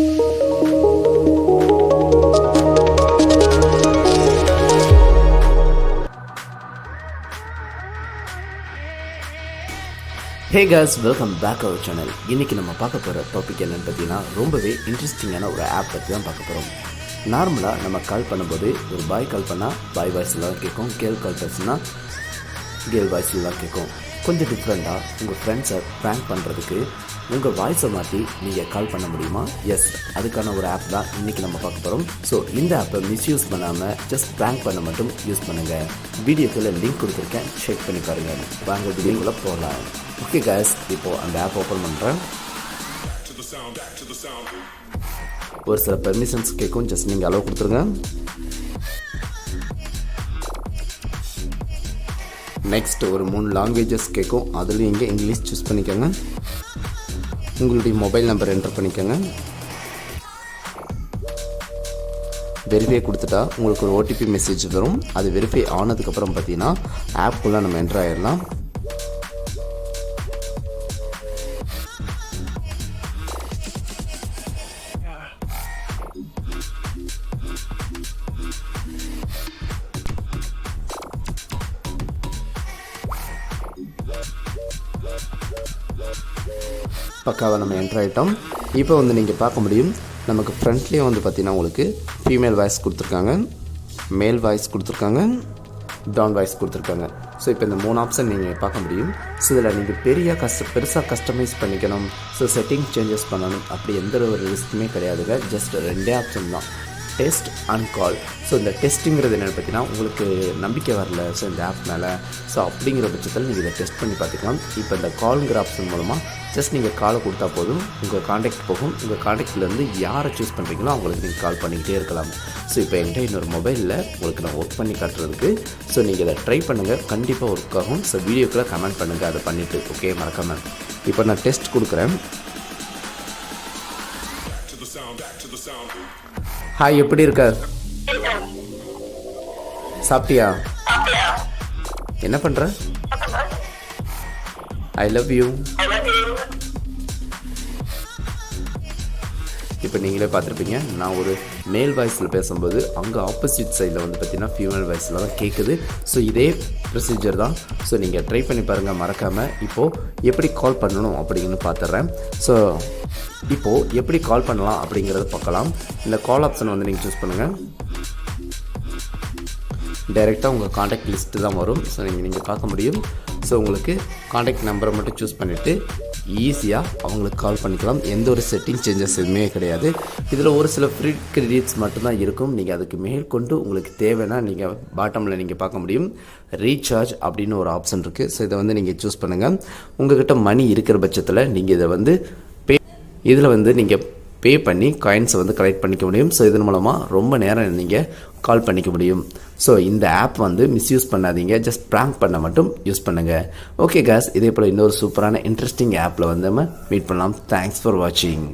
Hey guys, welcome back our channel. இன்றைக்கி நம்ம பார்க்க போகிற டாபிக் என்னென்னு பார்த்தீங்கன்னா ரொம்பவே இன்ட்ரெஸ்டிங்கான ஒரு ஆப் பற்றி தான் பார்க்க போகிறோம். நார்மலாக நம்ம கால் பண்ணும்போது ஒரு பாய் கால் பண்ணால் பாய் வாய்ஸில் தான் கேட்கும், கேர்ள் கால் பேசுனா கேர்ள் வாய்ஸில் தான் கேட்கும். கொஞ்சம் டிஃப்ரெண்ட்டாக உங்கள் ஃப்ரெண்ட்ஸை ப்ராங்க் பண்ணுறதுக்கு உங்கள் வாய்ஸை மாற்றி நீங்கள் கால் பண்ண முடியுமா? எஸ், அதுக்கான ஒரு ஆப் தான் இன்றைக்கி நம்ம பார்க்க போகிறோம். ஸோ இந்த ஆப்பை மிஸ்யூஸ் பண்ணாமல் ஜஸ்ட் ப்ராங்க் பண்ண மட்டும் யூஸ் பண்ணுங்கள். வீடியோக்குள்ளே லிங்க் கொடுத்துருக்கேன், செக் பண்ணி பாருங்கள். வாங்க வீடியோக்குள்ளே போகலாம். ஓகே guys, இப்போது அந்த ஆப் ஓப்பன் பண்ணுறேன். ஒரு சில பெர்மிஷன்ஸ் கேட்கும், ஜஸ்ட் நீங்கள் அலோவ் கொடுத்துருங்க. நெக்ஸ்ட் ஒரு 3 லாங்குவேஜஸ் கேட்கும், அதுலேயும் இங்கே இங்கிலீஷ் சூஸ் பண்ணிக்கோங்க. உங்களுடைய மொபைல் நம்பர் என்டர் பண்ணிக்கோங்க. வெரிஃபை கொடுத்துட்டா உங்களுக்கு ஒரு ஓடிபி மெசேஜ் வரும். அது வெரிஃபை ஆனதுக்கப்புறம் பார்த்தீங்கன்னா ஆப்புக்குள்ளே நம்ம என்டர் ஆகிடலாம். பக்காவாக நம்ம என்டர் ஆகிட்டோம். இப்போ வந்து நீங்கள் பார்க்க முடியும், நமக்கு ஃப்ரண்ட்லேயே வந்து பார்த்திங்கன்னா உங்களுக்கு ஃபீமேல் வாய்ஸ் கொடுத்துருக்காங்க, மேல் வாய்ஸ் கொடுத்துருக்காங்க, டவுன் வாய்ஸ் கொடுத்துருக்காங்க. ஸோ இப்போ இந்த 3 ஆப்ஷன் நீங்கள் பார்க்க முடியும். ஸோ இதில் நீங்கள் பெருசாக கஸ்டமைஸ் பண்ணிக்கணும், ஸோ செட்டிங் சேஞ்சஸ் பண்ணணும், அப்படி எந்த ஒரு ரிஸ்க்குமே கிடையாதுங்க. ஜஸ்ட் 2 ஆப்ஷன் தான், டெஸ்ட் அண்ட் கால். ஸோ இந்த டெஸ்ட்டுங்கிறது என்னென்னு பார்த்தீங்கன்னா உங்களுக்கு நம்பிக்கை வரல ஸோ இந்த ஆப் மேலே, ஸோ அப்படிங்கிற பட்சத்தில் நீங்கள் இதை டெஸ்ட் பண்ணி பார்த்துக்கலாம். இப்போ இந்த கால்ங்கிற ஆப்ஷன் மூலமாக ஜஸ்ட் நீங்கள் காலை கொடுத்தா போதும், உங்கள் காண்டாக்ட் போகும். உங்கள் காண்டாக்ட்லேருந்து யாரை சூஸ் பண்ணுறீங்களோ அவங்களுக்கு நீங்கள் கால் பண்ணிக்கிட்டே இருக்கலாம். ஸோ இப்போ என்கிட்ட இன்னொரு மொபைலில் உங்களுக்கு நான் ஒர்க் பண்ணி காட்டுறதுக்கு, ஸோ நீங்கள் இதை ட்ரை பண்ணுங்கள், கண்டிப்பாக ஒர்க் ஆகும். ஸோ வீடியோக்குள்ளே கமெண்ட் பண்ணுங்கள் அதை பண்ணிவிட்டு, ஓகே, மறக்காமல். இப்போ நான் டெஸ்ட் கொடுக்குறேன். ஹாய், எப்படி இருக்க? சாப்பிட்டியா? என்ன பண்ணுற? I love you. இப்போ நீங்களே பார்த்துருப்பீங்க, நான் ஒரு மேல் வாய்ஸில் பேசும்போது அங்கே ஆப்போசிட் சைடில் வந்து பார்த்திங்கன்னா ஃபீமேல் வாய்ஸில் தான் கேட்குது. ஸோ இதே ப்ரொசீஜர் தான். ஸோ நீங்கள் ட்ரை பண்ணி பாருங்கள் மறக்காமல். இப்போது எப்படி கால் பண்ணணும் அப்படின்னு பார்த்துட்றேன். ஸோ இப்போது எப்படி கால் பண்ணலாம் அப்படிங்கிறத பார்க்கலாம். இந்த கால் ஆப்ஷன் வந்து நீங்கள் சூஸ் பண்ணுங்கள். டைரெக்டாக உங்கள் காண்டாக்ட் லிஸ்ட்டு தான் வரும். ஸோ நீங்கள் பார்க்க முடியும். ஸோ உங்களுக்கு காண்டாக்ட் நம்பரை மட்டும் சூஸ் பண்ணிவிட்டு ஈஸியாக அவங்களுக்கு கால் பண்ணிக்கலாம். எந்த ஒரு செட்டிங் சேஞ்சஸ் எதுவுமே கிடையாது. இதில் ஒரு சில ஃப்ரீ கிரெடிட்ஸ் மட்டும்தான் இருக்கும். நீங்கள் அதுக்கு மேற்கொண்டு உங்களுக்கு தேவைன்னா நீங்கள் பாட்டமில் நீங்கள் பார்க்க முடியும், ரீசார்ஜ் அப்படின்னு ஒரு ஆப்ஷன் இருக்குது. ஸோ இதை வந்து நீங்கள் சூஸ் பண்ணுங்கள். உங்கள்கிட்ட மணி இருக்கிற பட்சத்தில் நீங்கள் இதை வந்து இதில் வந்து நீங்கள் பே பண்ணி காயின்ஸை வந்து கலெக்ட் பண்ணிக்க முடியும். ஸோ இதன் மூலமாக ரொம்ப நேரம் நீங்கள் கால் பண்ணிக்க முடியும். ஸோ இந்த ஆப் வந்து மிஸ்யூஸ் பண்ணாதீங்க, ஜஸ்ட் ப்ராங்க் பண்ண மட்டும் யூஸ் பண்ணுங்கள். ஓகே guys, இதே போல் இன்னொரு சூப்பரான இன்ட்ரெஸ்டிங் ஆப்பில் வந்து நம்ம மீட் பண்ணலாம். தேங்க்ஸ் ஃபார் வாட்சிங்.